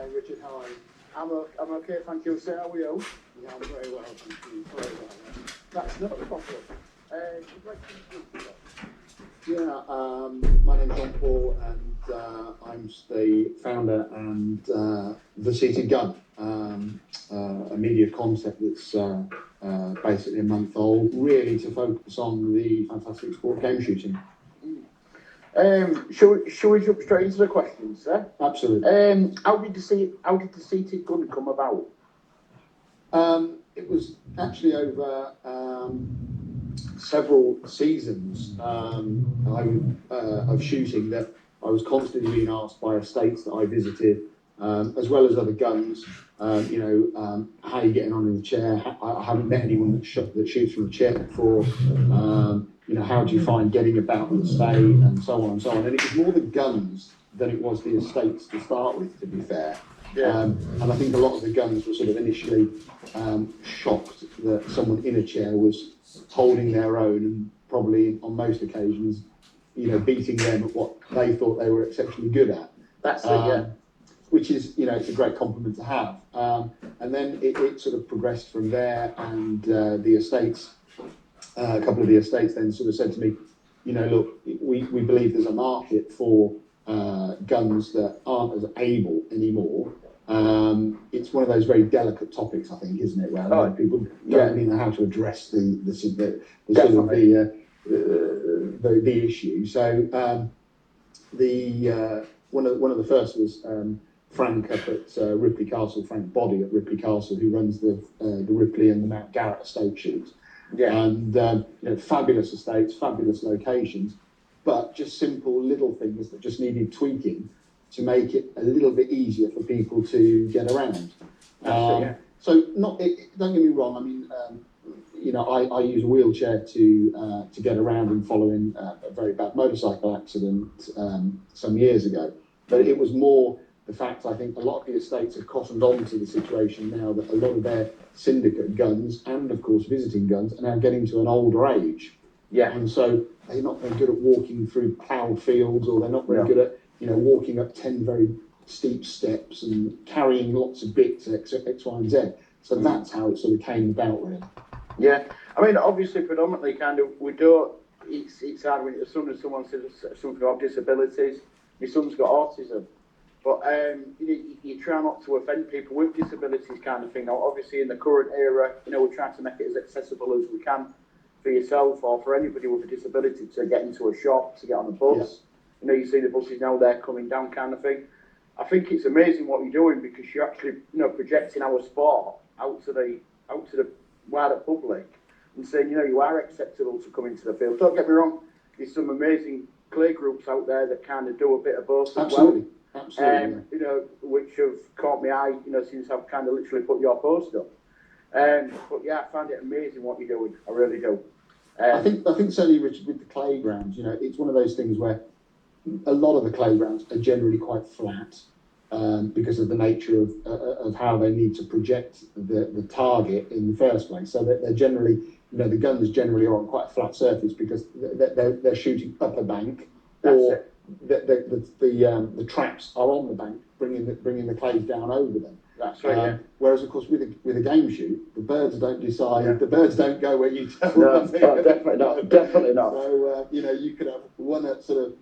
Hi, Richard. How are you? I'm okay, thank you, sir. How are you? Yeah, I'm very well, thank you. Very well. That's not a problem. Would you like to introduce yourself? Yeah, my name's John Paul, and I'm the founder and the Seated Gun, a media concept that's basically a month old, really to focus on the fantastic sport game shooting. Shall we jump straight into the questions, sir? Absolutely. How did the seated gun come about? It was actually over several seasons of shooting that I was constantly being asked by estates that I visited, as well as other guns, how are you getting on in the chair? I haven't met anyone that shoots from a chair before. How do you find getting about the estate, and so on and so on. And it was more the guns than it was the estates to start with, to be fair. Yeah. And I think a lot of the guns were sort of initially shocked that someone in a chair was holding their own, and probably on most occasions, beating them at what they thought they were exceptionally good at. That's it, yeah. Which is, it's a great compliment to have. And then it sort of progressed from there, and the estates, a couple of the estates then sort of said to me, look, we believe there's a market for guns that aren't as able anymore. It's one of those very delicate topics, I think, isn't it? Where a lot of people don't really know how to address the sort of the issue. So one of the first was Frank up at Ripley Castle, Frank Body at Ripley Castle, who runs the Ripley and the Mount Garrett estate shoots. Yeah. And fabulous estates, fabulous locations, but just simple little things that just needed tweaking to make it a little bit easier for people to get around. So don't get me wrong. I mean, I use a wheelchair to get around and following a very bad motorcycle accident some years ago. But it was more the fact, I think a lot of the estates have cottoned on to the situation now that a lot of their syndicate guns and of course visiting guns are now getting to an older age. Yeah. And so they're not very good at walking through ploughed fields, or they're not very good at walking up 10 very steep steps and carrying lots of bits, X, Y, and Z. So that's how it sort of came about, really. Yeah, I mean, obviously, predominantly, it's hard when someone says something about disabilities. My son's got autism, but you try not to offend people with disabilities, kind of thing. Now, obviously, in the current era, we're trying to make it as accessible as we can for yourself or for anybody with a disability to get into a shop, to get on a bus. Yeah. You see the buses now, they're coming down, kind of thing. I think it's amazing what you're doing, because you're actually, projecting our sport out to the wider public and saying, you are acceptable to come into the field. Don't get me wrong, there's some amazing clay groups out there that kind of do a bit of both as well. Absolutely. Which have caught my eye, since I've kind of literally put your post up. But yeah, I find it amazing what you're doing. I really do. I think certainly, Richard, with the clay grounds, it's one of those things where a lot of the clay grounds are generally quite flat, because of the nature of how they need to project the target in the first place. So that they're generally, the guns generally are on quite a flat surface, because they're shooting up a bank, or the traps are on the bank, bringing the clays down over them. That's right. Yeah. Whereas, of course, with a game shoot, the birds don't decide. Yeah. The birds don't go where you tell them. No, definitely not. Definitely not. So you could have one at sort of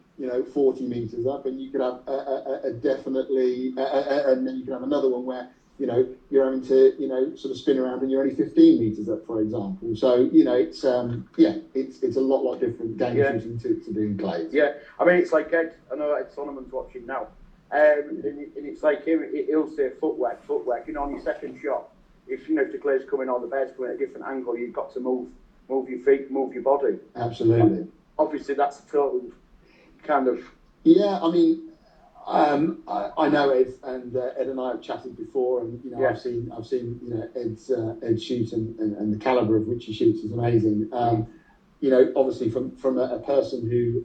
40 meters up, and you could have a definitely, and then you could have another one where you're having to sort of spin around and you're only 15 meters up, for example. So it's a lot different game shooting to doing clays. Yeah, I mean, it's like Ed. I know Ed Solomon's watching now. And it's like him, he'll say footwork. On your second shot, if the clay's coming or the bear's coming at a different angle, you've got to move your feet, move your body. Absolutely. Obviously, that's a total kind of... Yeah, I mean, I know Ed, and Ed and I have chatted before, and I've seen Ed shoot, and the calibre of which he shoots is amazing. Obviously from a person who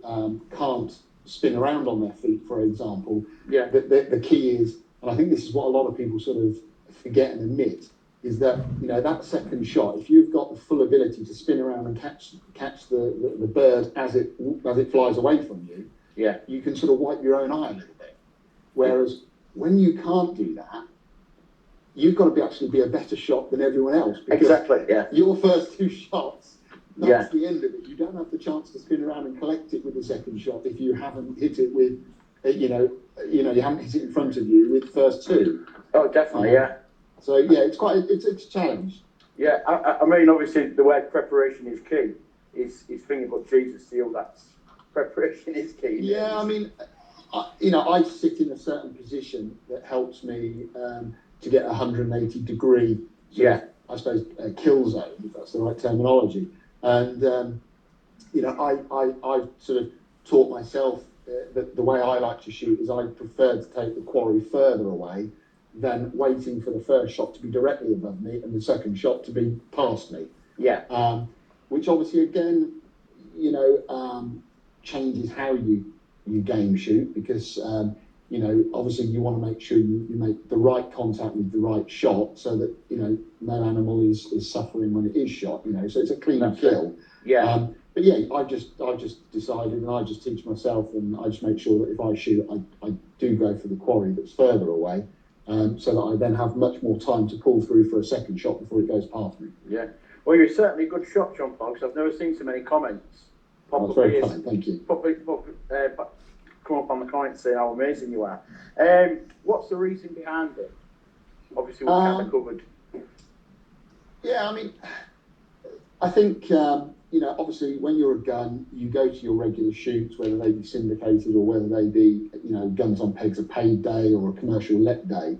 can't spin around on their feet, for example, the key is, and I think this is what a lot of people sort of forget and admit, is that that second shot, if you've got the full ability to spin around and catch the bird as it flies away from you, you can sort of wipe your own eye a little bit. Whereas when you can't do that, you've got to actually be a better shot than everyone else. Exactly, yeah. Your first 2 shots, that's the end of it. You don't have the chance to spin around and collect it with the second shot if you haven't hit it with, you haven't hit it in front of you with the first 2. Oh, definitely, yeah. So yeah, it's a challenge. Yeah, I mean, obviously the word preparation is key. Is finger but Jesus seal. That's preparation is key. Yeah, I mean, I sit in a certain position that helps me to get a 180-degree, I suppose, kill zone, if that's the right terminology. And I've sort of taught myself that the way I like to shoot is I prefer to take the quarry further away than waiting for the first shot to be directly above me and the second shot to be past me. Yeah. Which obviously, again, changes how you game shoot, because obviously you want to make sure you make the right contact with the right shot, so that no animal is suffering when it is shot. So it's a clean kill. Yeah. But yeah, I just decided, and I just teach myself, and I just make sure that if I shoot, I do go for the quarry that's further away, so that I then have much more time to pull through for a second shot before it goes past me. Yeah. Well, you're certainly a good shot, John Fox. I've never seen so many comments. That's very kind, thank you. Come up on the comments saying how amazing you are. What's the reason behind it? Obviously, we've kind of covered. Yeah, I mean, I think, obviously when you're a gun, you go to your regular shoots, whether they be syndicated or whether they be, Guns on Pegs a paid day or a commercial let day.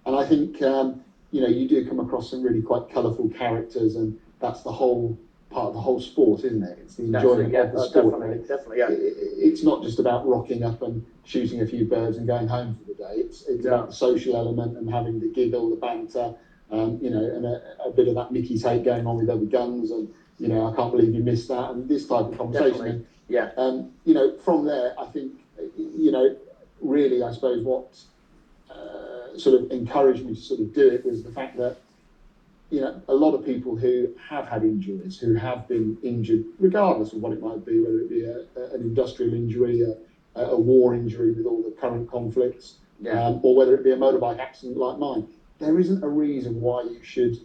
And I think, you do come across some really quite colourful characters, and that's the whole part of the whole sport, isn't it? It's the enjoyment of the sport. Definitely, yeah. It's not just about rocking up and shooting a few birds and going home for the day. It's about the social element and having the giggle, the banter, and a bit of that Mickey take going on with other guns, and I can't believe you missed that, and this type of conversation. Definitely. Yeah. From there, I think, really, I suppose what sort of encouraged me to sort of do it was the fact that a lot of people who have had injuries, who have been injured, regardless of what it might be, whether it be an industrial injury, a war injury with all the current conflicts, or whether it be a motorbike accident like mine, there isn't a reason why you should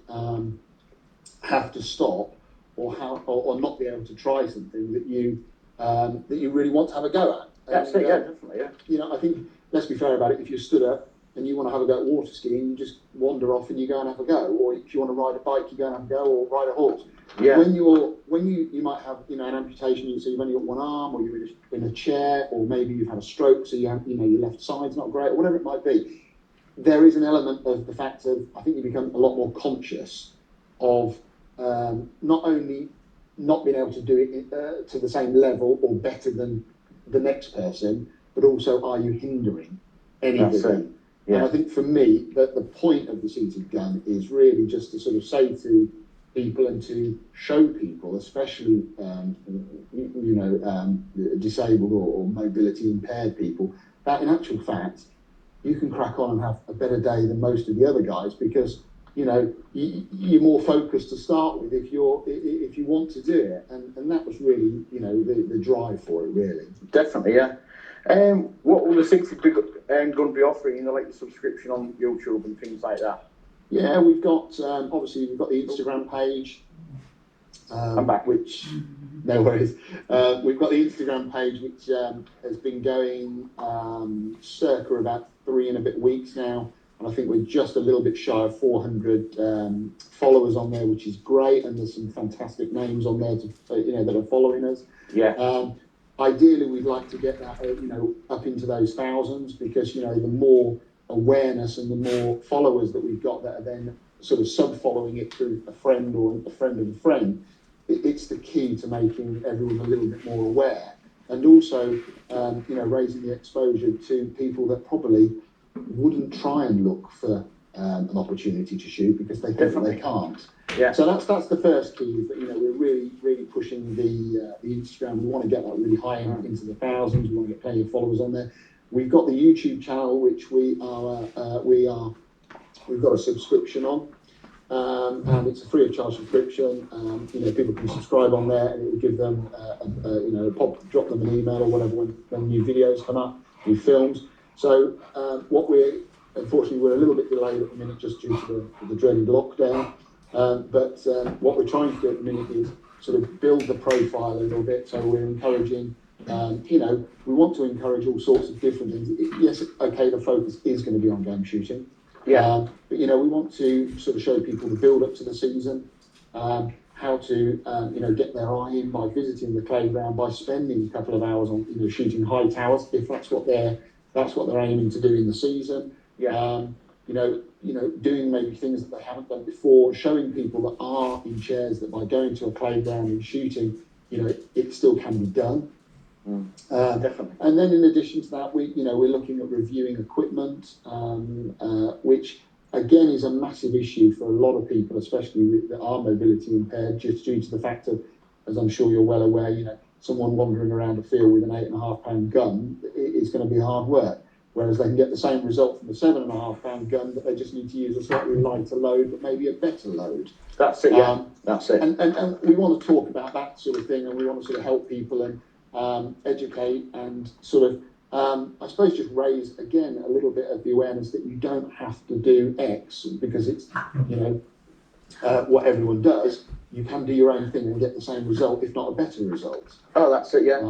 have to stop or not be able to try something that you really want to have a go at. That's it, yeah, definitely, yeah. I think, let's be fair about it, if you're stood up and you want to have a go at water skiing, you just wander off and you go and have a go. Or if you want to ride a bike, you go and have a go, or ride a horse. Yeah. When you might have an amputation, so you've only got one arm, or you're in a chair, or maybe you've had a stroke, so you have your left side's not great, or whatever it might be. There is an element of the fact of, I think you become a lot more conscious of not only not being able to do it to the same level or better than the next person, but also, are you hindering anybody? Yeah. And I think for me, that the point of the seated gun is really just to sort of say to people and to show people, especially disabled or mobility impaired people, that in actual fact you can crack on and have a better day than most of the other guys, because you're more focused to start with if you want to do it, and that was really the drive for it, really. Definitely, yeah. What will the 60 gun be offering, like the subscription on YouTube and things like that? Yeah, we've got obviously we've got the Instagram page. I'm back. Which, no worries. We've got the Instagram page, which has been going circa about 3 and a bit weeks now, and I think we're just a little bit shy of 400 followers on there, which is great, and there's some fantastic names on there that are following us. Yeah. Ideally, we'd like to get that, up into those thousands, because, the more awareness and the more followers that we've got that are then sort of sub-following it through a friend or a friend of a friend, it's the key to making everyone a little bit more aware. And also, raising the exposure to people that probably wouldn't try and look for an opportunity to shoot because they think that they can't. Yeah. So that's the first key, is that we're really pushing the Instagram. We want to get that really high into the thousands. We want to get plenty of followers on there. We've got the YouTube channel, which we've got a subscription on, and it's a free of charge subscription. People can subscribe on there, and it will give them drop them an email or whatever when new videos come up, new films. So what we're unfortunately, we're a little bit delayed at the minute just due to the dreaded lockdown. But what we're trying to do at the minute is sort of build the profile a little bit. So we're encouraging, we want to encourage all sorts of different things. Yes, okay, the focus is going to be on game shooting. Yeah. But, we want to sort of show people the build up to the season, how to, get their eye in by visiting the playground, by spending a couple of hours on, shooting high towers, if that's what they're aiming to do in the season. Yeah. Doing maybe things that they haven't done before, showing people that are in chairs that by going to a playground and shooting, it still can be done. Definitely. And then in addition to that, we're looking at reviewing equipment, which again is a massive issue for a lot of people, especially that are mobility impaired, just due to the fact of, as I'm sure you're well aware, someone wandering around a field with an 8.5 pound gun is going to be hard work. Whereas they can get the same result from a 7.5 pound gun, but they just need to use a slightly lighter load, but maybe a better load. That's it, yeah. That's it. And we want to talk about that sort of thing, and we want to sort of help people and educate and sort of, I suppose, just raise, again, a little bit of the awareness that you don't have to do X because it's, what everyone does. You can do your own thing and get the same result, if not a better result. Oh, that's it, yeah.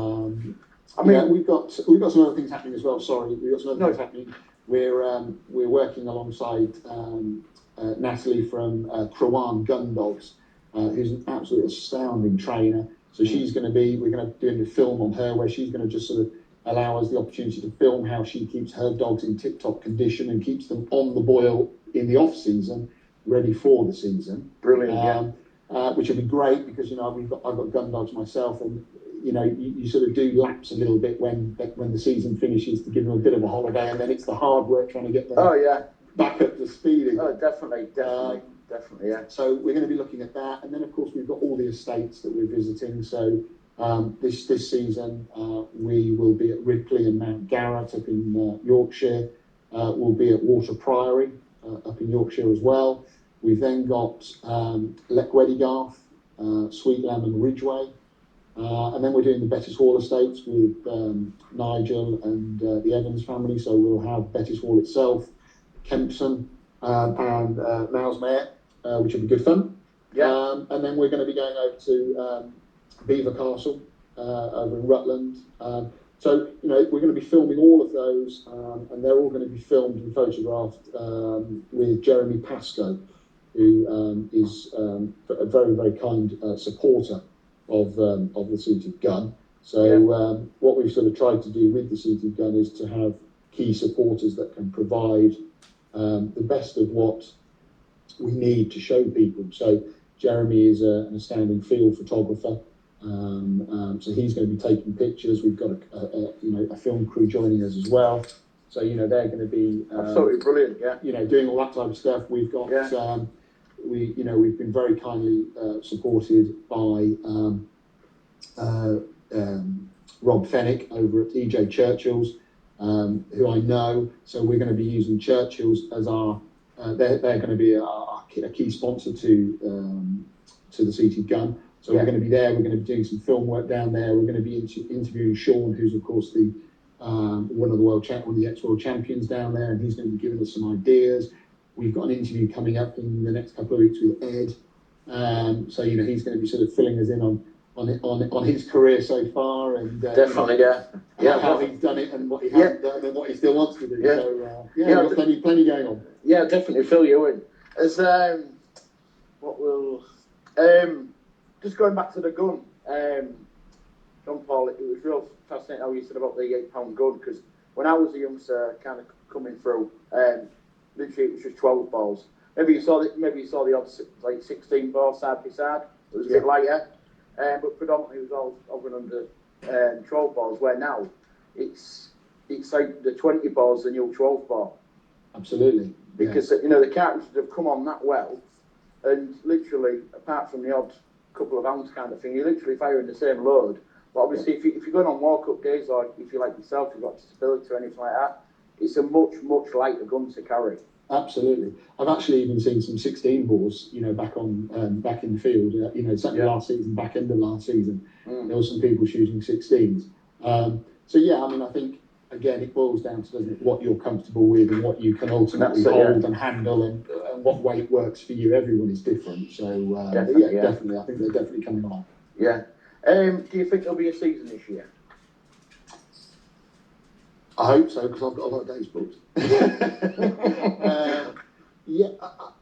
We've got some other things happening as well. Sorry, we've got some other things happening. We're working alongside Natalie from Krawan Gun Dogs, who's an absolutely astounding trainer. So we're going to do a film on her where she's going to just sort of allow us the opportunity to film how she keeps her dogs in tip-top condition and keeps them on the boil in the off-season, ready for the season. Brilliant, which would be great because I've got gun dogs myself, and you sort of do lapse a little bit when the season finishes to give them a bit of a holiday, and then it's the hard work trying to get them back up to speed again. Oh, definitely, yeah. So we're going to be looking at that, and then of course we've got all the estates that we're visiting. So this season we will be at Ripley and Mount Garrett up in Yorkshire. We'll be at Water Priory up in Yorkshire as well. We've then got Leckwedigarth, Sweetlam and Ridgeway. And then we're doing the Bettis Hall estates with Nigel and the Evans family. So we'll have Bettis Hall itself, Kempson, and Mousmere, which will be good fun. Yeah. And then we're going to be going over to Beaver Castle over in Rutland. So we're going to be filming all of those, and they're all going to be filmed and photographed with Jeremy Pascoe, who is a very, very kind supporter of the seated gun. So what we've sort of tried to do with the seated gun is to have key supporters that can provide the best of what we need to show people. So Jeremy is an astounding field photographer. So he's going to be taking pictures. We've got a film crew joining us as well. So they're going to be absolutely brilliant. Yeah. Doing all that type of stuff. We've got we've been very kindly supported by Rob Fennick over at EJ Churchill's, who I know. So we're going to be using Churchill's as our. They're going to be a key sponsor to the seated gun. So we're going to be there. We're going to be doing some film work down there. We're going to be interviewing Sean, who's of course the one of the ex-world champions down there, and he's going to be giving us some ideas. We've got an interview coming up in the next couple of weeks with Ed. So he's going to be sort of filling us in on his career so far, and definitely, how he's done it and what he hasn't done and what he still wants to do. Yeah. So we've got plenty going on. Yeah, definitely fill you in. As just going back to the gun, John Paul, it was real fascinating how you said about the 8 pound gun, because when I was a youngster, kind of coming through, literally it was just 12 balls. Maybe you saw the odds like 16 balls side by side. It was a bit lighter, but predominantly it was all over and under 12 balls. Where now it's like the 20 balls the new 12 ball. Absolutely. Because the cartridges have come on that well, and literally apart from the odd couple of ounce kind of thing, you're literally firing the same load. But obviously, if you're going on walk-up days, or if you like yourself, you've got disability or anything like that, it's a much lighter gun to carry. Absolutely. I've actually even seen some 16 balls, back in the field. Certainly last season, back end of last season, there were some people shooting 16s. I think again, it boils down to, doesn't it, what you're comfortable with and what you can ultimately That's it, hold and handle, and what weight works for you. Everyone is different. So, definitely. I think they're definitely coming along. Yeah. Do you think there'll be a season this year? I hope so, because I've got a lot of days booked.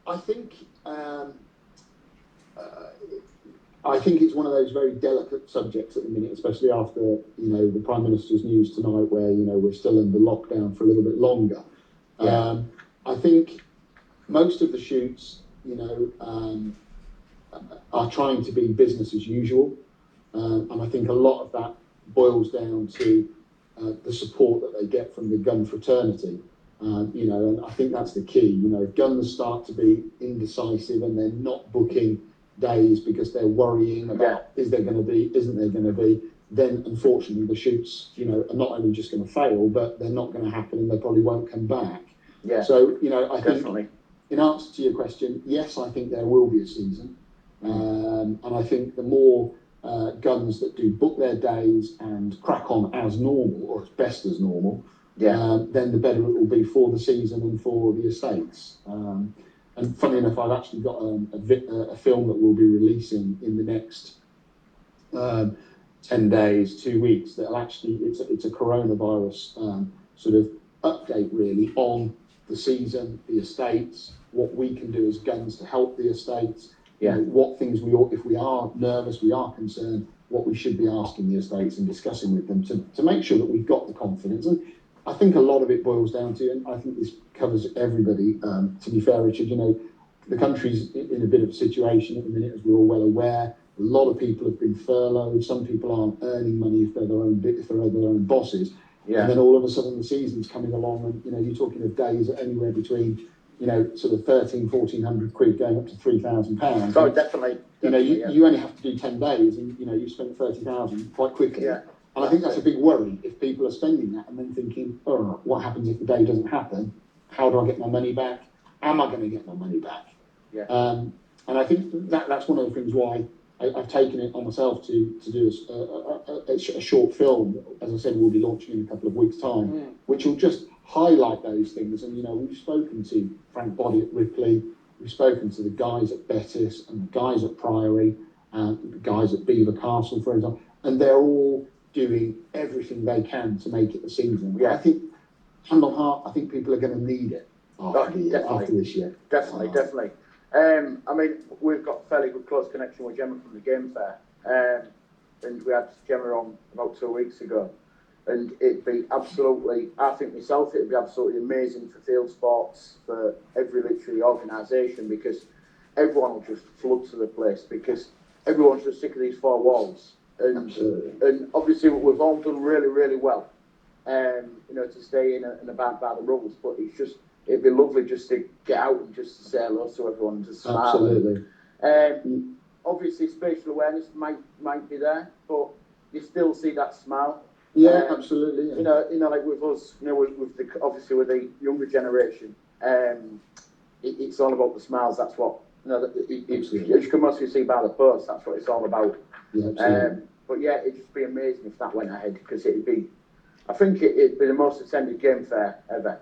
I think I think it's one of those very delicate subjects at the minute, especially after, the Prime Minister's news tonight, where, we're still under lockdown for a little bit longer. Yeah. I think most of the shoots, are trying to be business as usual. And I think a lot of that boils down to the support that they get from the gun fraternity. And I think that's the key. If guns start to be indecisive and they're not booking days because they're worrying about is there going to be, isn't there going to be, then unfortunately the shoots, are not only just going to fail, but they're not going to happen and they probably won't come back. Yeah. So, I definitely. think, in answer to your question, yes, I think there will be a season. And I think the more guns that do book their days and crack on as normal, or as best as normal, then the better it will be for the season and for the estates. And funny enough, I've actually got a film that we'll be releasing in the next 10 days, 2 weeks. That'll actually, it's a coronavirus sort of update really on the season, the estates, what we can do as guns to help the estates. What things we ought, if we are nervous, we are concerned, what we should be asking the estates and discussing with them to make sure that we've got the confidence. And I think a lot of it boils down to, and I think this covers everybody, to be fair, Richard, the country's in a bit of a situation at the minute, as we're all well aware. A lot of people have been furloughed. Some people aren't earning money if they're their own bosses. And then all of a sudden the season's coming along, and, you're talking of days at anywhere between, sort of 1,100 quid going up to £3,000. Oh, definitely. You only have to do 10 days and, you spend 30,000 quite quickly. Yeah. And I think that's a big worry if people are spending that and then thinking, oh, what happens if the day doesn't happen? How do I get my money back? Am I going to get my money back? Yeah. And I think that's one of the things why I've taken it on myself to do a short film. As I said, we'll be launching in a couple of weeks' time, which will just highlight those things. And, we've spoken to Frank Boddy at Ripley, we've spoken to the guys at Bettis and the guys at Priory, the guys at Belvoir Castle, for example, and they're all doing everything they can to make it a season. I think, hand on heart, I think people are going to need it after this year. Definitely. I mean, we've got a fairly good close connection with Gemma from the Game Fair, and we had Gemma on about 2 weeks ago, and it'd be absolutely, I think myself, it'd be absolutely amazing for field sports, for every literary organisation, because everyone will just flood to the place, because everyone's just sick of these four walls. And obviously we've all done really, really well, to stay in and abide by the rules, but it'd be lovely just to get out and just to say hello to everyone and to smile. Absolutely. Obviously spatial awareness might be there, but you still see that smile. Yeah, absolutely. Yeah. Like with us, obviously with the younger generation, it's all about the smiles. That's what, as you can mostly see by the post, that's what it's all about. Yeah, absolutely. But yeah, it'd just be amazing if that went ahead, because it'd be the most attended game fair ever.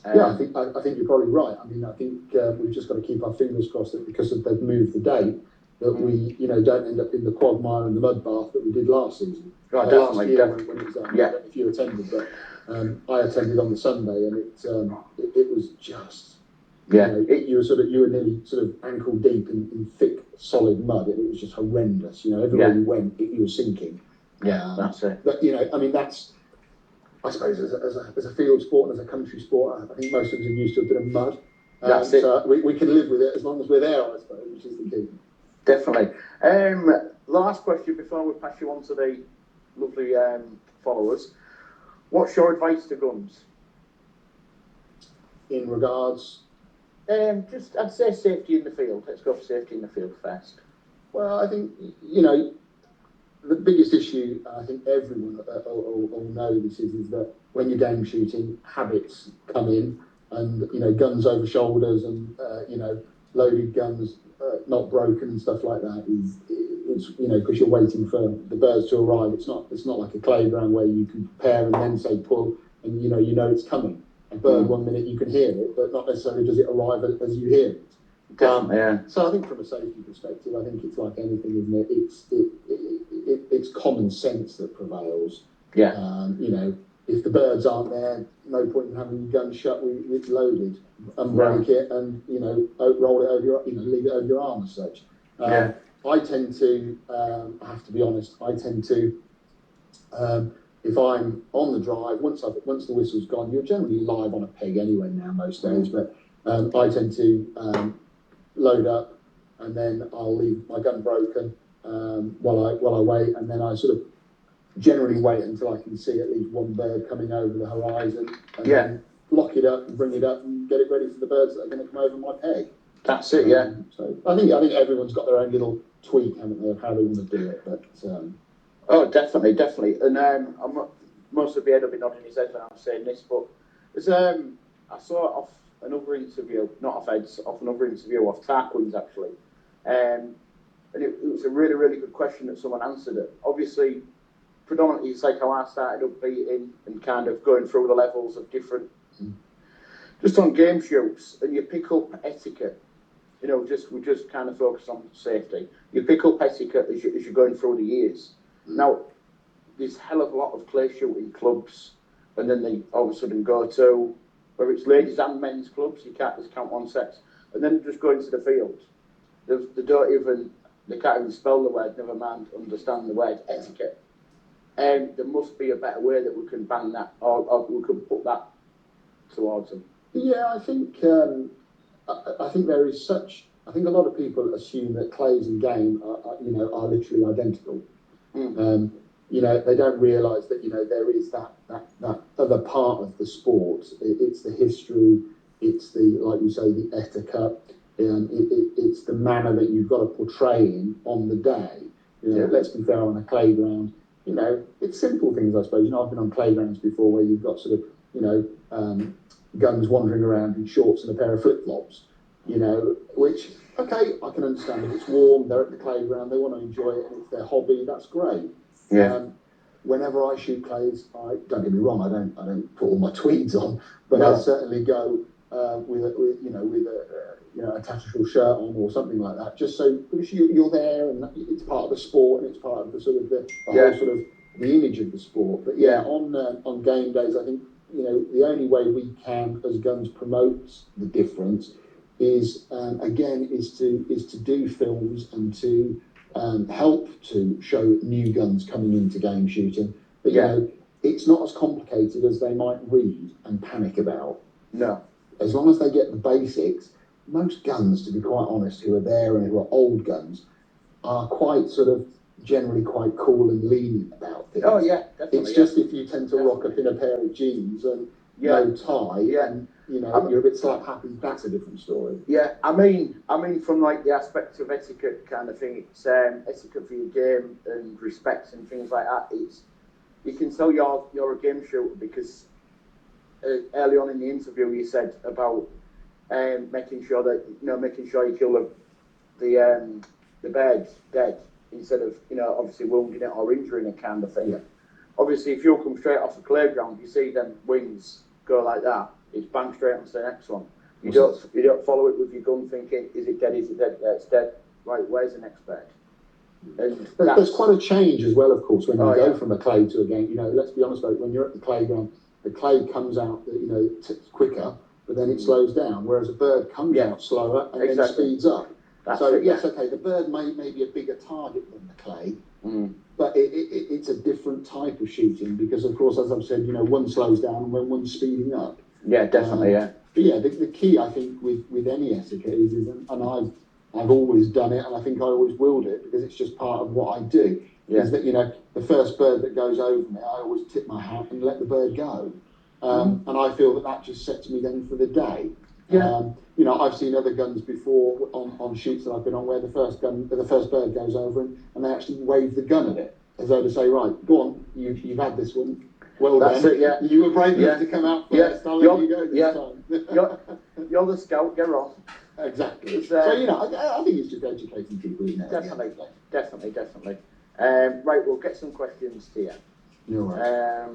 I think you're probably right. I mean, I think we've just got to keep our fingers crossed that because they've moved the date, that we, don't end up in the quagmire and the mud bath that we did last season. Last year when it was I don't know if you attended, but I attended on the Sunday, and it was just. You were nearly sort of ankle deep in thick, solid mud, and it was just horrendous. Everywhere you went, you were sinking. That's it. But I mean, that's, I suppose, as a field sport and as a country sport, I think most of us are used to a bit of mud. That's it. So we can live with it as long as we're there, I suppose, which is the key. Definitely. Last question before we pass you on to the lovely followers. What's your advice to guns? In regards? I'd say safety in the field. Let's go for safety in the field first. Well, I think, the biggest issue, I think everyone will know this is that when you're game shooting, habits come in, and, guns over shoulders and, loaded guns not broken and stuff like that it's because you're waiting for the birds to arrive. It's not like a playground where you can prepare and then say pull. and you know it's coming. A bird, one minute you can hear it, but not necessarily does it arrive as you hear it. Definitely, yeah. So I think from a safety perspective, I think it's like anything, isn't it? It's common sense that prevails. Yeah. You know, if the birds aren't there, no point in having your gun shut with it's loaded, unbreak it, and roll it over your, leave it over your arm as such. Yeah. I tend to, I have to be honest, I tend to, if I'm on the drive, once the whistle's gone, you're generally live on a peg anyway now most days, but I tend to load up, and then I'll leave my gun broken while I wait, and then I sort of generally wait until I can see at least one bird coming over the horizon, and then lock it up and bring it up and get it ready for the birds that are going to come over my peg. That's it, yeah. So I think everyone's got their own little tweak, haven't they, of how they want to do it, but. Oh, definitely. And most of the head will be nodding his head when I'm saying this, but there's I saw it off another interview, not off Ed's, off another interview off Tarquin's actually, and it was a really, really good question that someone answered it. Obviously, predominantly it's like how I started up beating and kind of going through the levels of different, just on game shoots, and you pick up etiquette. We just kind of focus on safety. You pick up etiquette as you're going through the years. Now, there's a hell of a lot of clay shooting clubs, and then they all of a sudden go to, whether it's ladies and men's clubs, you can't just count one sex, and then just go into the field. They can't even spell the word, never mind understand the word etiquette. And there must be a better way that we can ban that, or we can put that towards them. Yeah, I think there is such. I think a lot of people assume that clays and game are literally identical. They don't realise that there is that other part of the sport. It's the history. It's the, like you say, the etiquette. It's the manner that you've got to portray in on the day. Let's be fair, on a clay ground, it's simple things, I suppose. I've been on playgrounds before where you've got sort of, guns wandering around in shorts and a pair of flip-flops, which, okay, I can understand. If it's warm, they're at the playground, they want to enjoy it, and it's their hobby, that's great. Yeah. Whenever I shoot clays, don't get me wrong, I don't put all my tweeds on, but No. I certainly go with a tactical shirt on or something like that, just so, because you're there and it's part of the sport and it's part of the sort of the whole sort of the image of the sport. But on game days, I think the only way we can as guns promote the difference is to do films and to help to show new guns coming into game shooting. But it's not as complicated as they might read and panic about. No. As long as they get the basics, most guns, to be quite honest, who are there and who are old guns, are quite sort of generally quite cool and lenient about things. Oh yeah, definitely. It's just if you tend to rock up in a pair of jeans and no tie, and you're a bit slap happy, that's a different story. Yeah, I mean from like the aspect of etiquette kind of thing, it's etiquette for your game and respect and things like that. You can tell you're a game shooter because early on in the interview you said about making sure you kill the bird dead instead of obviously wounding it or injuring it kind of thing. Yeah. Obviously, if you come straight off the playground, you see them wings go like that. It's bang straight onto the next one. You don't follow it with your gun thinking, is it dead? Is it dead? Yeah, it's dead. Right, where's the next bird? And there's quite a change as well, of course, when you go from a clay to a game. Let's be honest about it. When you're at the playground, the clay comes out, quicker, but then it slows down. Whereas a bird comes out slower and then speeds up. The bird may be a bigger target than the clay, but it's a different type of shooting because, of course, as I've said, one slows down when one's speeding up. Yeah, definitely, But the key, I think, with any etiquette is and I've always done it, and I think I always will do it because it's just part of what I do. Is that the first bird that goes over me, I always tip my hat and let the bird go, and I feel that just sets me then for the day. Yeah. I've seen other guns before on shoots that I've been on where the first bird goes over and they actually wave the gun at it as though to say, right, go on, you've had this one. Well That's done. It, yeah. You were brave enough to come out first. I'll let you go this time. You're the scout. Get on. Exactly. So I think it's just educating people. Definitely. Right, we'll get some questions to you. You're right.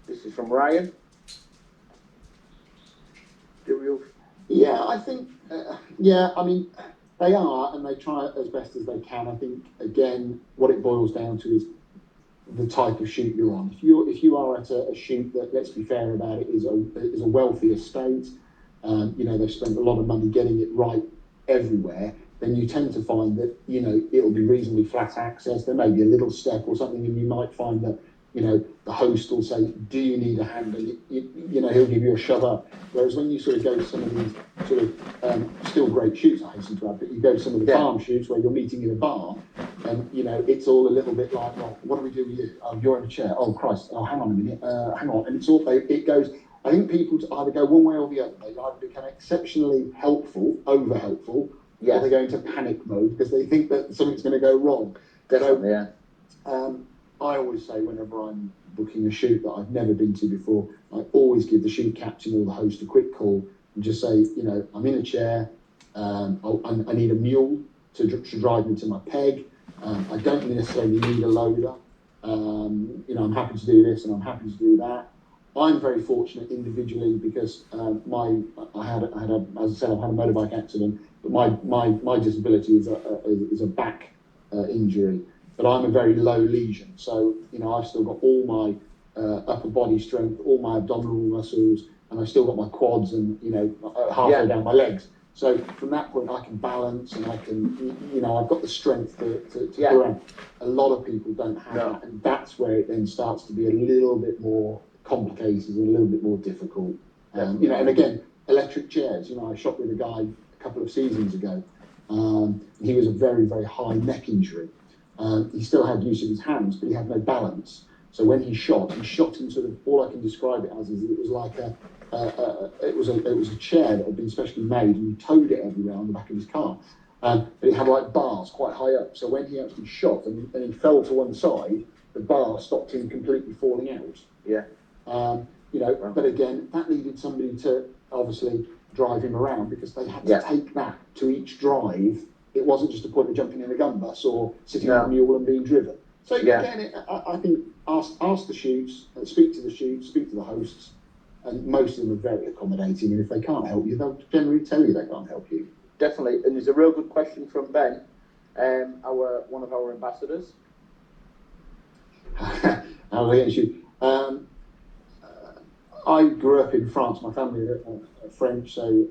This is from Ryan. Yeah, I think, yeah, I mean, they are, and they try it as best as they can. I think, again, what it boils down to is the type of shoot you're on. If you are at a shoot that, let's be fair about it, is a wealthy estate, you know, they've spent a lot of money getting it right everywhere, then you tend to find that, you know, it'll be reasonably flat access. There may be a little step or something, and you might find that, you know, the host will say, do you need a hand? And you know, he'll give you a shove up. Whereas when you sort of go to some of these sort of still great shoots, I hasten to add, but you go to some of the farm shoots where you're meeting in a bar, and you know, it's all a little bit like, well, what do we do with you? Oh, you're in a chair. Oh Christ. Oh, hang on a minute. Hang on. And it's all, it goes. I think people either go one way or the other. They either become exceptionally helpful, over helpful, or they go into panic mode because they think that something's going to go wrong. Definitely, I always say whenever I'm booking a shoot that I've never been to before, I always give the shoot captain or the host a quick call and just say, you know, I'm in a chair, I need a mule to drive me to my peg. I don't necessarily need a loader. You know, I'm happy to do this and I'm happy to do that. I'm very fortunate individually because I had a, as I said, I've had a motorbike accident, but my disability is a back injury. But I'm a very low lesion, so you know I've still got all my upper body strength, all my abdominal muscles, and I've still got my quads and you know halfway down my legs. So from that point, I can balance and I can, you know, I've got the strength to go around. A lot of people don't have that, and that's where it then starts to be a little bit more complicated and a little bit more difficult. You know, and again, electric chairs. You know, I shot with a guy a couple of seasons ago. He was a very, very high neck injury. He still had use of his hands, but he had no balance. So when he shot in sort of, all I can describe it as is it was like it was a chair that had been specially made, and he towed it everywhere on the back of his car. But it had like bars quite high up. So when he actually shot and he fell to one side, the bar stopped him completely falling out. Yeah. You know, but again, that needed somebody to obviously drive him around because they had to take that to each drive. It wasn't just a point of jumping in a gun bus or sitting on a mule and being driven. So again, I think ask the shoots, speak to the shoots, speak to the hosts, and most of them are very accommodating. And if they can't help you, they'll generally tell you they can't help you. Definitely. And there's a real good question from Ben, one of our ambassadors. How they shoot. I grew up in France. My family are French, so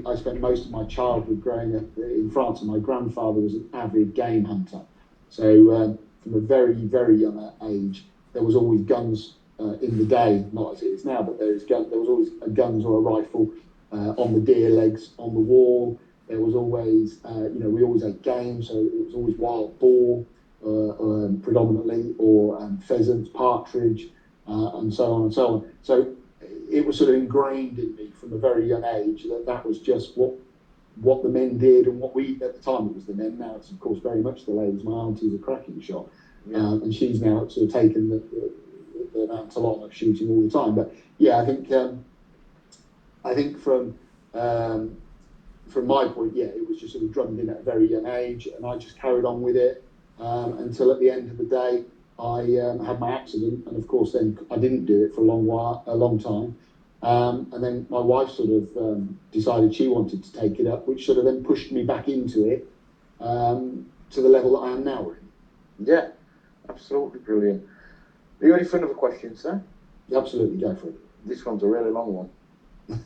I spent most of my childhood growing up in France, and my grandfather was an avid game hunter. So from a very, very young age, there was always guns in the day, not as it is now, but there was always guns or a rifle on the deer legs, on the wall. There was always, you know, we always ate game, so it was always wild boar predominantly, or pheasants, partridge, and so on and so on. So it was sort of ingrained in me from a very young age that was just what the men did, and what we, at the time it was the men, now it's of course very much the ladies. My auntie's a cracking shot, and she's now sort of taken the mantle of shooting all the time. But yeah, I think from my point, yeah, it was just sort of drummed in at a very young age, and I just carried on with it until at the end of the day I had my accident, and of course then I didn't do it for a long time. And then my wife sort of decided she wanted to take it up, which sort of then pushed me back into it to the level that I am now in. Yeah, absolutely brilliant. Are you ready for another question, sir? Absolutely, go for it. This one's a really long one. I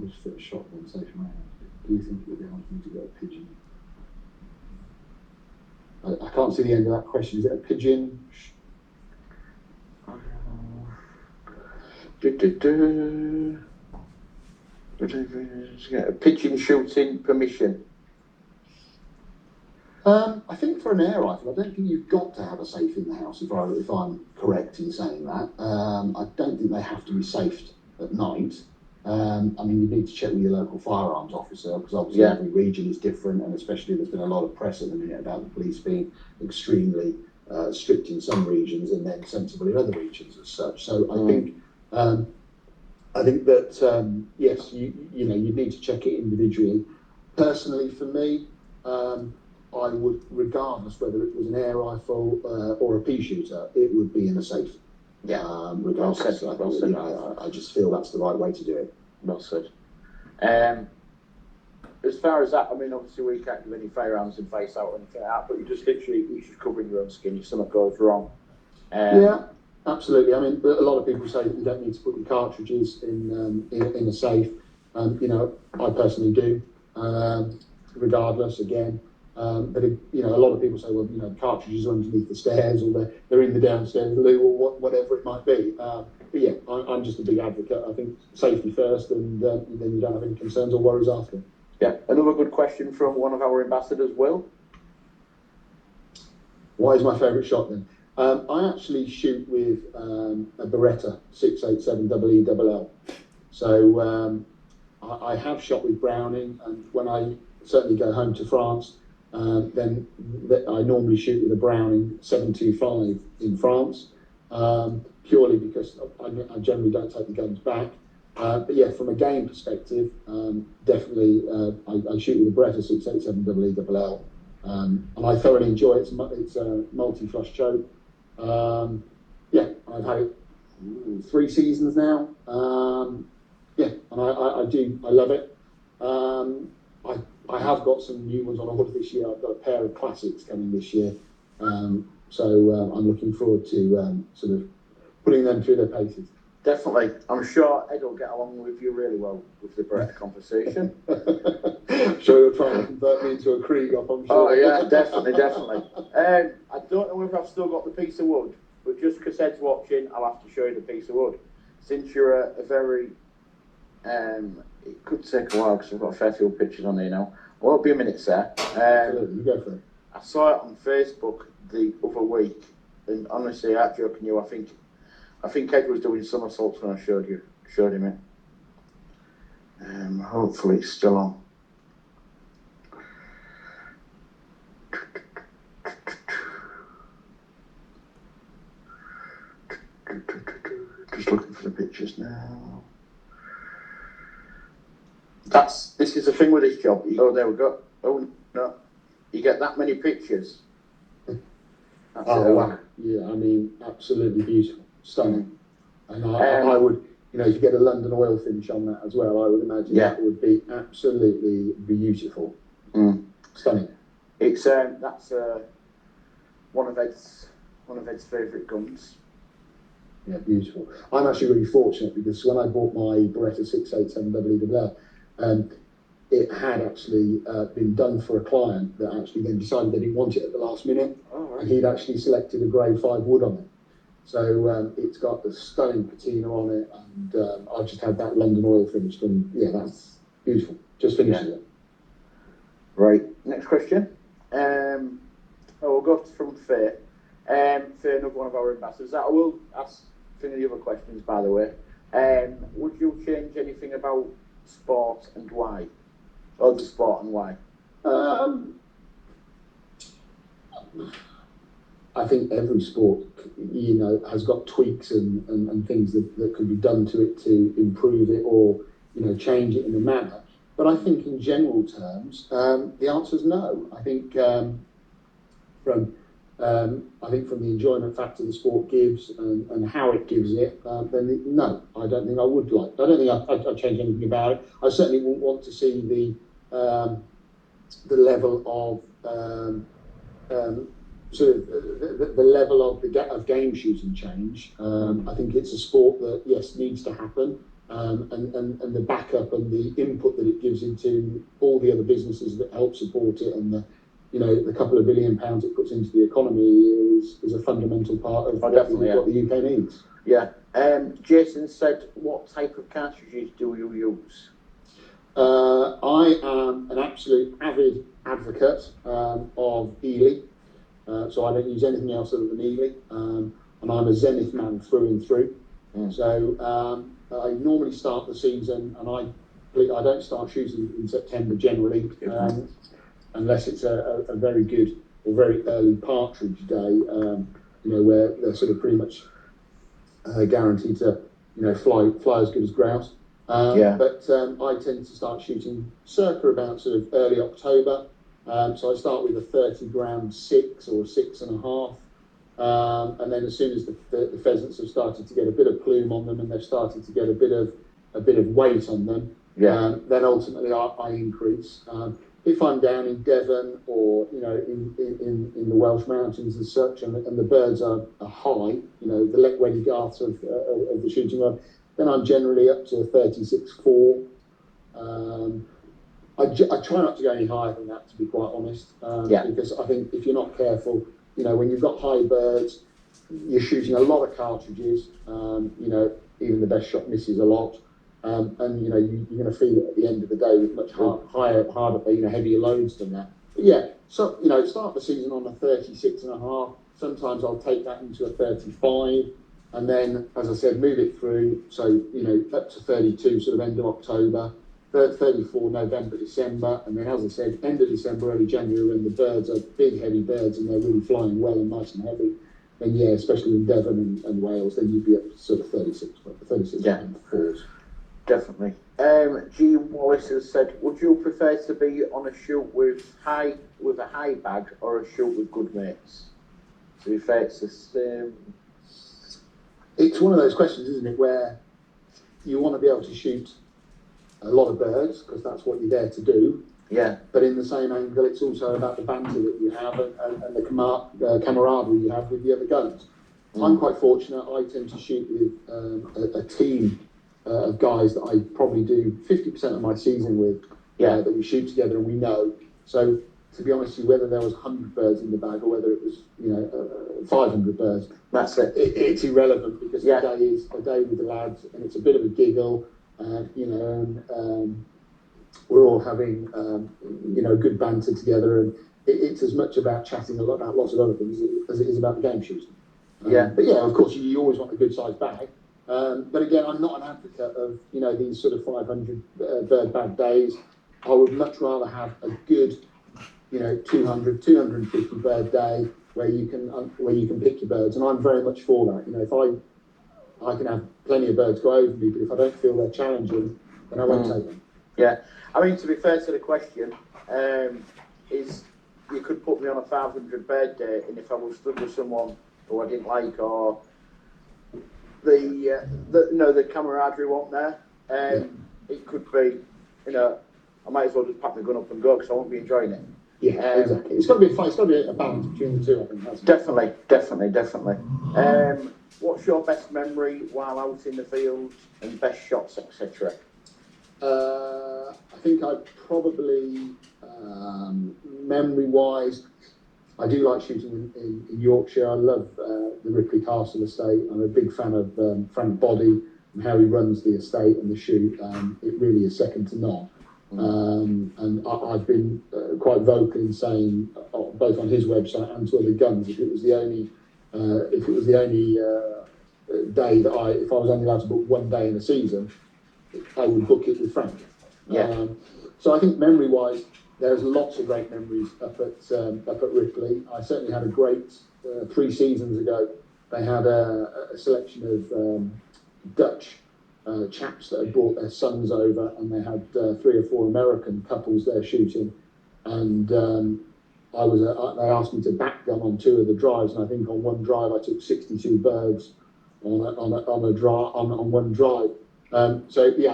just fit a shotgun safe in my hand. Do you think it would be hard for me to get a pigeon? I can't see the end of that question. Is it a pigeon? A pigeon shooting permission. I think for an air rifle, I don't think you've got to have a safe in the house, if I'm correct in saying that. I don't think they have to be safed at night. I mean, you need to check with your local firearms officer, because obviously every region is different, and especially there's been a lot of press at the minute about the police being extremely strict in some regions and then sensible in other regions as such. So I think that yes, you know, you need to check it individually. Personally, for me, I would, regardless whether it was an air rifle or a pea shooter, it would be in a safe. Yeah. Regardless, Well said. I just feel that's the right way to do it. Well said. As far as that, I mean, obviously we can't give any firearms and face out or anything like that, but you're just covering your own skin if something goes wrong. Yeah, absolutely. I mean, a lot of people say that you don't need to put your cartridges in a safe. You know, I personally do, regardless, again. But, you know, a lot of people say, well, you know, cartridges are underneath the stairs or they're in the downstairs loo or whatever it might be. But yeah, I'm just a big advocate. I think safety first, and then you don't have any concerns or worries after. Yeah, another good question from one of our ambassadors, Will. What is my favourite shotgun? I actually shoot with a Beretta 687 EELL. So I have shot with Browning, and when I certainly go home to France, then I normally shoot with a Browning 725 in France, purely because I generally don't take the guns back. But yeah, from a game perspective, definitely I shoot with a Beretta 687 EELL. And I thoroughly enjoy it. It's a multi-flush choke. Yeah, I've had it 3 seasons now. Yeah, and I love it. I have got some new ones on order this year. I've got a pair of classics coming this year. So I'm looking forward to sort of putting them through their paces. Definitely. I'm sure Ed will get along with you really well with the Beretta conversation. Sure, you'll try and convert me into a Krieg up, I'm sure. Oh, yeah, definitely. I don't know if I've still got the piece of wood, but just because Ed's watching, I'll have to show you the piece of wood. Since you're a very... it could take a while because I've got a fair few pictures on here now. I won't be a minute, sir. Absolutely, you go for it. I saw it on Facebook the other week, and honestly, I'm joking you, I think Ed was doing somersaults when I showed him it. Hopefully it's still on. Just looking for the pictures now. This is the thing with this job. Oh, there we go. Oh no, you get that many pictures. Wow. Yeah, I mean, absolutely beautiful, stunning. And I would, you know, if you get a London oil finish on that as well, I would imagine that would be absolutely beautiful. Stunning. It's that's one of Ed's favourite guns. Yeah, beautiful. I'm actually really fortunate because when I bought my Beretta 687 EELL, it had actually been done for a client that actually then decided they didn't want it at the last minute. Oh, right. And he'd actually selected a grade 5 wood on it. So it's got the stunning patina on it, and I've just had that London oil finished, and yeah, that's beautiful. Just finished it. Right, next question. We'll go from Faye. Faye, another one of our ambassadors. I will ask some of the other questions, by the way. Would you change anything about sport and why? Or the sport and why? I think every sport, you know, has got tweaks and things that could be done to it to improve it or, you know, change it in a manner. But I think in general terms, the answer is no. I think from the enjoyment factor the sport gives and how it gives it, then no, I don't think I would like. I don't think I'd change anything about it. I certainly wouldn't want to see the level of sort of the level of game shooting change. I think it's a sport that yes needs to happen, and the backup and the input that it gives into all the other businesses that help support it, and the couple of £1 billion it puts into the economy is a fundamental part of what the UK needs. Yeah. Jason said, what type of cartridges do you use? I am an absolute avid advocate of Ely. So I don't use anything else other than Ely, and I'm a Zenith man through and through. So I normally start the season, and I don't start shooting in September generally, unless it's a very good or very early partridge day, where they're sort of pretty much guaranteed to fly as good as grouse. But I tend to start shooting circa about sort of early October. So I start with a 30 gram 6 or 6.5, And then as soon as the pheasants have started to get a bit of plume on them and they've started to get a bit of weight on them, then ultimately I increase. If I'm down in Devon or in the Welsh mountains and such, and the birds are high, the Lecweddy Garth of the shooting rod, then I'm generally up to 36.4. I try not to go any higher than that, to be quite honest, because I think if you're not careful, when you've got high birds, you're shooting a lot of cartridges. Even the best shot misses a lot. And you're going to feel it at the end of the day with much harder, heavier loads than that. But so start the season on a 36.5. Sometimes I'll take that into a 35, and then, as I said, move it through. So up to 32, sort of end of October, 34 November, December, and then, as I said, end of December, early January, when the birds are big, heavy birds and they're really flying well and nice and heavy. Then especially in Devon and Wales, then you'd be up to sort of 36 and 4s. Definitely. G. Wallace has said, would you prefer to be on a shoot with a high bag or a shoot with good mates? To be fair, it's the same. It's one of those questions, isn't it, where you want to be able to shoot a lot of birds because that's what you're there to do. Yeah. But in the same angle, it's also about the banter that you have and the camaraderie you have with the other guns. I'm quite fortunate. I tend to shoot with a team of guys that I probably do 50% of my season with, that we shoot together and we know. So, to be honest with you, whether there was 100 birds in the bag or whether it was 500 birds, that's it. It's irrelevant because the day is a day with the lads and it's a bit of a giggle, we're all having good banter together, and it's as much about chatting about lots of other things as it is about the game shooting. But of course you always want a good sized bag. But again, I'm not an advocate of these sort of 500 bird bag days. I would much rather have a good 200, 250 bird day where you can pick your birds, and I'm very much for that. If I can have plenty of birds go over me, but if I don't feel they're challenging, then I won't take them. Yeah, I mean, to be fair to the question, is you could put me on a 500 bird day, and if I was stood with someone who I didn't like, or the camaraderie wasn't there, it could be, I might as well just pack the gun up and go because I won't be enjoying it. Yeah, exactly. It's got to be fun. It's got to be a balance between the two, I think. That's Definitely. What's your best memory while out in the field and best shots, etc.? I think I'd probably, memory-wise, I do like shooting in Yorkshire. I love the Ripley Castle estate. I'm a big fan of Frank Boddy and how he runs the estate and the shoot. It really is second to none. And I've been quite vocal in saying, both on his website and to other guns, if it was the only day that if I was only allowed to book one day in a season, I would book it with Frank. So I think memory-wise, there's lots of great memories up at Ripley. I certainly had a great 3 seasons ago. They had a selection of Dutch chaps that had brought their sons over, and they had 3 or 4 American couples there shooting. And they asked me to backgun on 2 of the drives, and I think on one drive I took 62 birds on one drive. I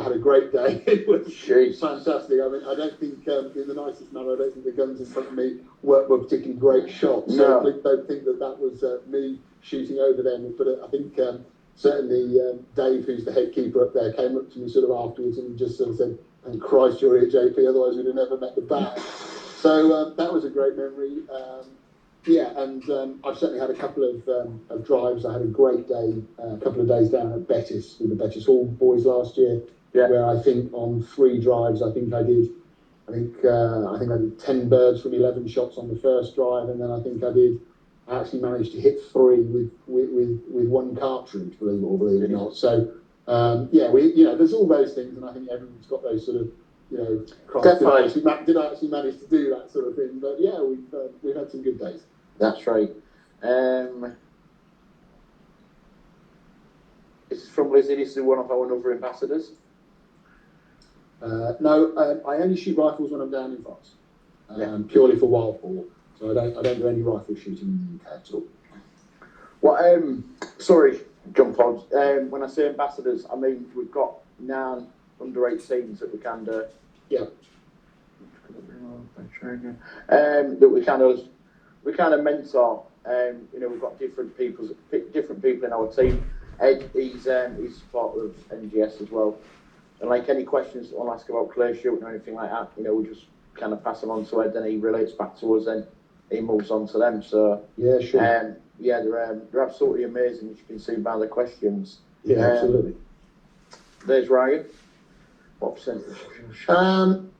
had a great day. It was fantastic. I mean, I don't think, in the nicest manner, I don't think the guns in front of me were particularly great shots. So I don't think that was me shooting over them. But I think certainly Dave, who's the head keeper up there, came up to me sort of afterwards and just sort of said, "And Christ, you're here, JP, otherwise we'd have never met the bag." So that was a great memory. I've certainly had a couple of drives. I had a great day, a couple of days down at Bettis with the Bettis Hall boys last year, where I think on 3 drives, I think I did 10 birds from 11 shots on the first drive, and then I actually managed to hit 3 with 1 cartridge, believe it or not. So there's all those things, and I think everyone's got those sort of, did I actually manage to do that sort of thing? But we've had some good days. That's right. This is from Lizzie. This is one of our other ambassadors. No, I only shoot rifles when I'm down in France, purely for wild boar. So I don't do any rifle shooting in the UK at all. What? Sorry, John Pod. When I say ambassadors, I mean we've got 9 under-18s that we can do. Yeah. That we kind of mentor. You know, we've got different people in our team. Ed, he's part of NGS as well. And like any questions that want to ask about clear shooting or anything like that, you know, we just kind of pass them on to Ed, then he relates back to us, and he moves on to them. So Yeah, sure. yeah, they're absolutely amazing, as you can see by the questions. Yeah, absolutely. There's Ryan. What percentage? Hand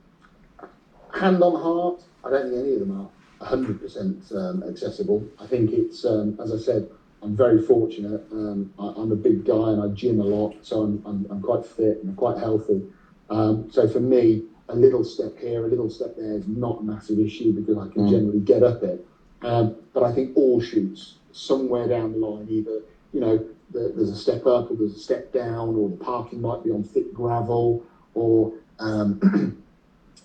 on heart, I don't think any of them are 100% accessible. I think it's, as I said, I'm very fortunate. I'm a big guy and I gym a lot, so I'm quite fit and quite healthy. So for me, a little step here, a little step there is not a massive issue because I can generally get up it. But I think all shoots, somewhere down the line, either, you know, there's a step up or there's a step down, or the parking might be on thick gravel, or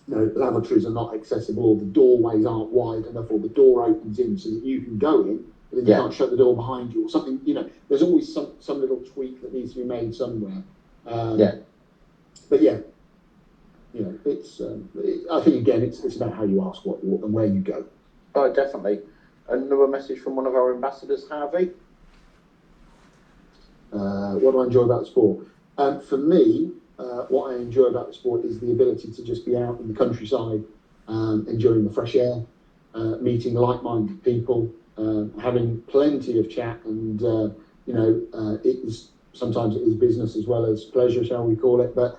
you know, lavatories are not accessible, or the doorways aren't wide enough, or the door opens in so that you can go in, but then you can't shut the door behind you, or something. You know, there's always some little tweak that needs to be made somewhere. But yeah, you know, it's. I think again, it's about how you ask what and where you go. Oh, definitely. Another message from one of our ambassadors, Harvey. What do I enjoy about the sport? For me, what I enjoy about the sport is the ability to just be out in the countryside, enjoying the fresh air, meeting like-minded people, having plenty of chat, and you know, sometimes it is business as well as pleasure, shall we call it? But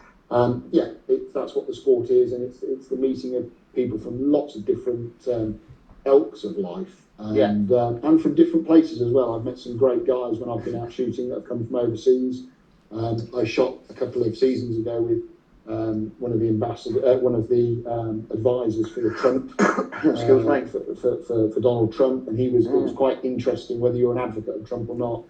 yeah, that's what the sport is, and it's the meeting of people from lots of different ilks of life. And from different places as well. I've met some great guys when I've been out shooting that have come from overseas. I shot a couple of seasons ago with one of the advisors for the Trump, for Donald Trump, and it was quite interesting whether you're an advocate of Trump or not.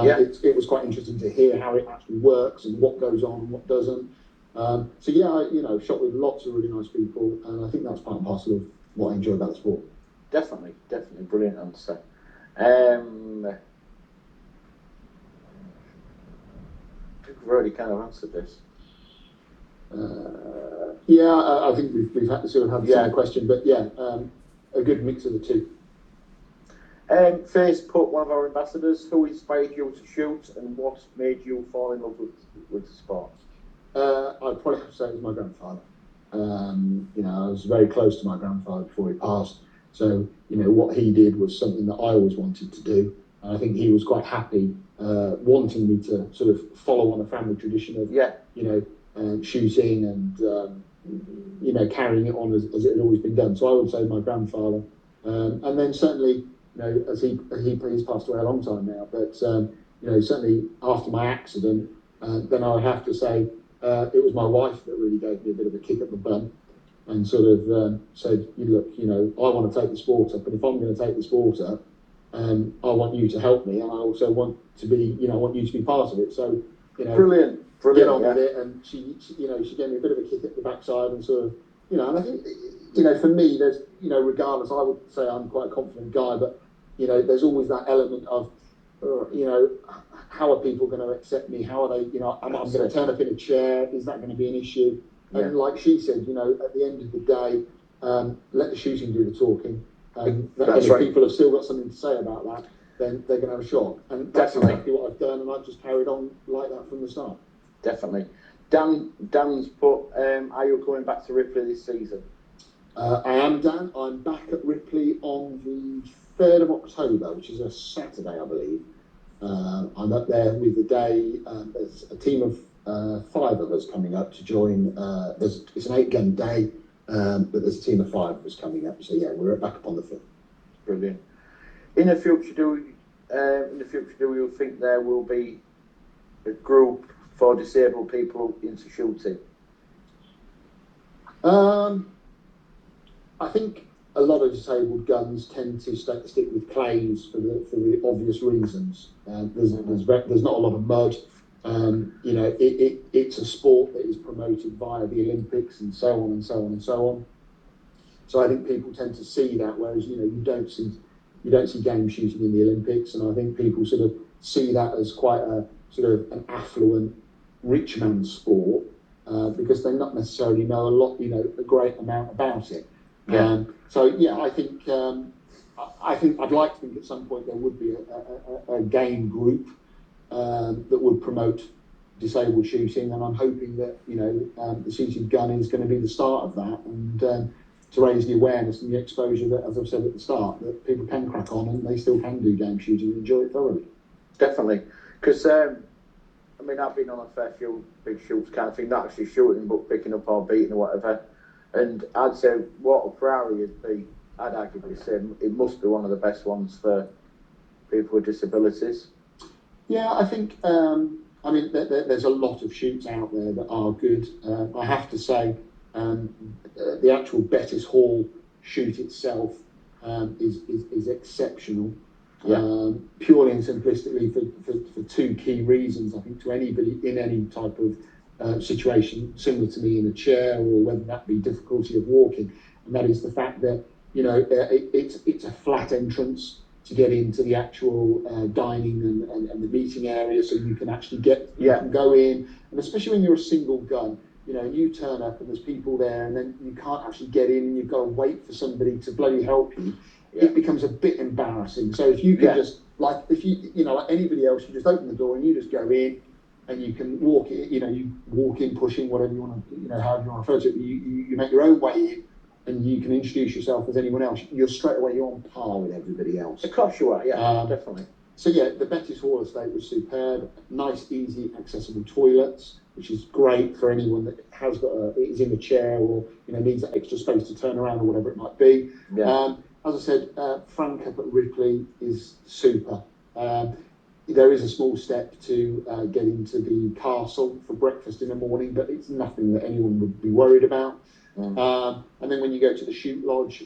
It was quite interesting to hear how it actually works and what goes on and what doesn't. So yeah, you know, shot with lots of really nice people, and I think that's part and parcel of what I enjoy about the sport. Definitely, brilliant answer. I think we've already kind of answered this. Yeah, I think we've had the same question, but yeah, a good mix of the two. Facebook, one of our ambassadors, who inspired you to shoot and what made you fall in love with the sport? I'd probably have to say it was my grandfather. You know, I was very close to my grandfather before he passed. So, you know, what he did was something that I always wanted to do. And I think he was quite happy wanting me to sort of follow on a family tradition of, you know, shooting and, you know, carrying it on as it had always been done. So I would say my grandfather. And then certainly, you know, as he's passed away a long time now, but, you know, certainly after my accident, then I would have to say it was my wife that really gave me a bit of a kick up the bum. And sort of said, look, you know, I want to take the sport up, and if I'm going to take the sport up, I want you to help me, and I also want to be, you know, I want you to be part of it. So, you know, brilliant, get on with it. And she, you know, she gave me a bit of a kick at the backside, and sort of, you know, and I think, you know, for me, there's, you know, regardless, I would say I'm quite a confident guy, but, you know, there's always that element of, you know, how are people going to accept me? How are they, you know, I'm going to turn up in a chair. Is that going to be an issue? And like she said, you know, at the end of the day, let the shooting do the talking. And if people have still got something to say about that, then they're going to have a shock. And that's exactly what I've done, and I've just carried on like that from the start. Definitely. Dan's put, are you coming back to Ripley this season? I am, Dan. I'm back at Ripley on the 3rd of October, which is a Saturday, I believe. I'm up there with the day. There's a team of 5 of us coming up to join. It's an 8-gun day, but there's a team of 5 of us coming up. So yeah, we're back up on the 5th. Brilliant. In the future, do you think there will be a group for disabled people into shooting? I think a lot of disabled guns tend to stick with clays for the obvious reasons. There's not a lot of mud. You know, it's a sport that is promoted via the Olympics and so on and so on and so on. So I think people tend to see that, whereas, you know, you don't see you don't see game shooting in the Olympics, and I think people sort of see that as quite a sort of an affluent, rich man's sport because they not necessarily know a lot, a great amount about it. Yeah. So yeah, I think I'd like to think at some point there would be a game group that would promote disabled shooting, and I'm hoping that the seated gun is going to be the start of that, and to raise the awareness and the exposure that, as I've said at the start, that people can crack on and they still can do game shooting and enjoy it thoroughly. Definitely, because I mean, I've been on a fair few big shoots kind of thing, not actually shooting, but picking up or beating or whatever. And I'd say what a priority would be, I'd arguably say it must be one of the best ones for people with disabilities. Yeah, I think, I mean, there's a lot of shoots out there that are good. I have to say, the actual Bettis Hall shoot itself is exceptional. Yeah. Purely and simplistically for two key reasons, I think, to anybody in any type of situation, similar to me in a chair, or whether that be difficulty of walking, and that is the fact that it's a flat entrance to get into the actual dining and the meeting area, so you can actually you can go in, and especially when you're a single gun, you turn up and there's people there, and then you can't actually get in, and you've got to wait for somebody to bloody help you. It becomes a bit embarrassing. So if you can just, like, if like anybody else, you just open the door and you just go in, and you can walk in, you walk in pushing, whatever you want to, however you want to refer to it, you make your own way in, and you can introduce yourself as anyone else. You're straight away, you're on par with everybody else. Of course you are, yeah, definitely. So yeah, the Bettis Hall estate was superb. Nice, easy, accessible toilets, which is great for anyone that has is in a chair, or needs that extra space to turn around, or whatever it might be. Yeah. As I said, Frank up at Ripley is super. There is a small step to get into the castle for breakfast in the morning, but it's nothing that anyone would be worried about. And then when you go to the shoot lodge,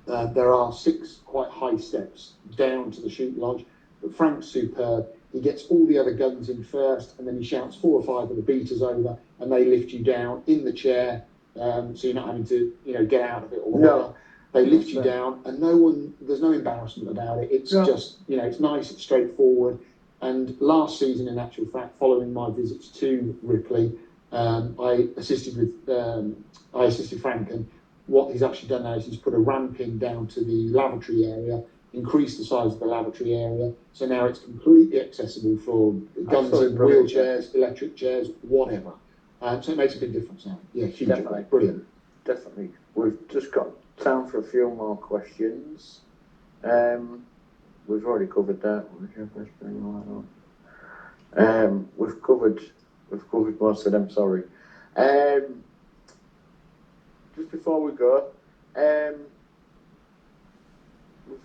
there are 6 quite high steps down to the shoot lodge. But Frank's superb. He gets all the other guns in first, and then he shouts 4 or 5 of the beaters over, and they lift you down in the chair, so you're not having to get out of it or whatever. No. They lift you down, and there's no embarrassment about it. It's just, it's nice, it's straightforward. And last season, in actual fact, following my visits to Ripley, I assisted Frank, and what he's actually done now is he's put a ramp in down to the lavatory area, increased the size of the lavatory area, so now it's completely accessible for guns in wheelchairs, electric chairs, whatever. So it makes a big difference now. Yeah, huge. Definitely. Brilliant. Definitely. We've just got time for a few more questions. We've already covered that. We've covered most of them. Sorry. Just before we go,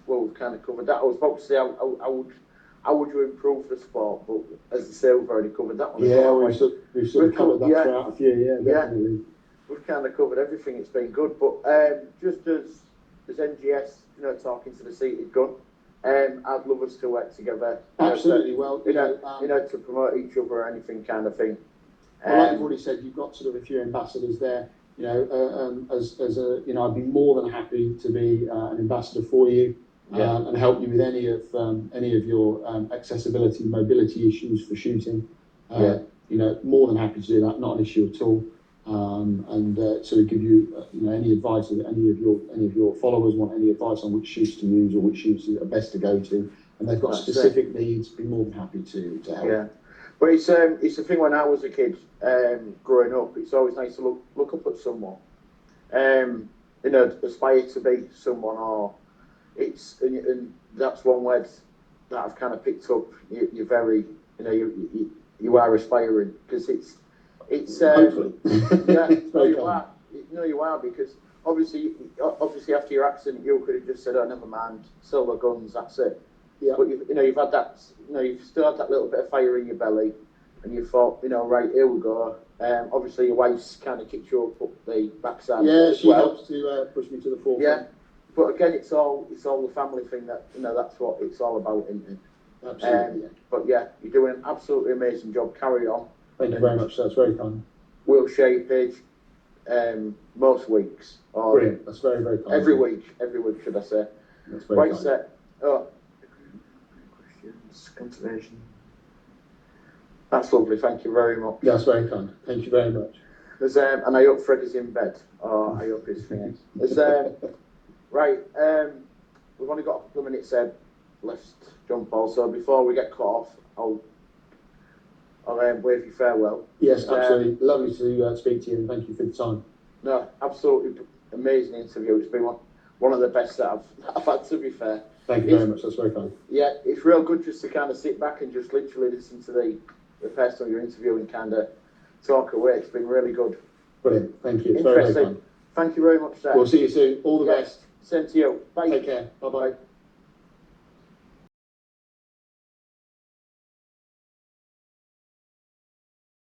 we've kind of covered that. I was about to say how would you improve the sport, but as I say, we've already covered that one. Yeah, we've sort of covered that throughout a few. Yeah, definitely. Yeah. We've kind of covered everything. It's been good, but just as NGS, talking to the seated gun, I'd love us to work together. Absolutely. Well, to promote each other or anything kind of thing. Well, like you've already said, you've got sort of a few ambassadors there. I'd be more than happy to be an ambassador for you and help you with any of your accessibility, mobility issues for shooting. More than happy to do that. Not an issue at all. And sort of give you any advice, if any of your followers want any advice on which shoots to use or which shoots are best to go to, and they've got specific needs, be more than happy to help. Yeah, but it's the thing. When I was a kid, growing up, it's always nice to look up at someone, aspire to be someone, or and that's one word that I've kind of picked up. You're very, you are aspiring, because it's hopefully. You are, because obviously after your accident you could have just said, oh, never mind, silver guns, that's it. Yeah. But you've had that, you've still had that little bit of fire in your belly, and you thought, right, here we go. Obviously your wife's kind of kicked you up the backside. Yeah, she helps to push me to the forefront. Yeah, but again, it's all the family thing that that's what it's all about, isn't it? Absolutely. But yeah, you're doing an absolutely amazing job. Carry on. Thank you very much. That's very kind. We'll share your page most weeks. Or brilliant. That's very, very kind. Every week, should I say. That's very Right, kind. set. Oh, Questions, conservation. that's lovely. Thank you very much. That's very kind. Thank you very much. There's and I hope Fred is in bed. Or I hope his thing is. There's right. We've only got a couple of minutes left, John Paul. So before we get cut off, I'll wave you farewell. Yes, absolutely. Lovely to speak to you, and thank you for the time. No, absolutely amazing interview. It's been one of the best that I've had, to be fair. Thank you very much. That's very kind. Yeah, it's real good just to kind of sit back and just literally listen to the person you're interviewing kind of talk away. It's been really good. Brilliant. Thank you. It's very, very Interesting. kind. Thank you very much, sir. We'll see you soon. All the best. Same to you. Bye. Take care. Bye-bye. Bye.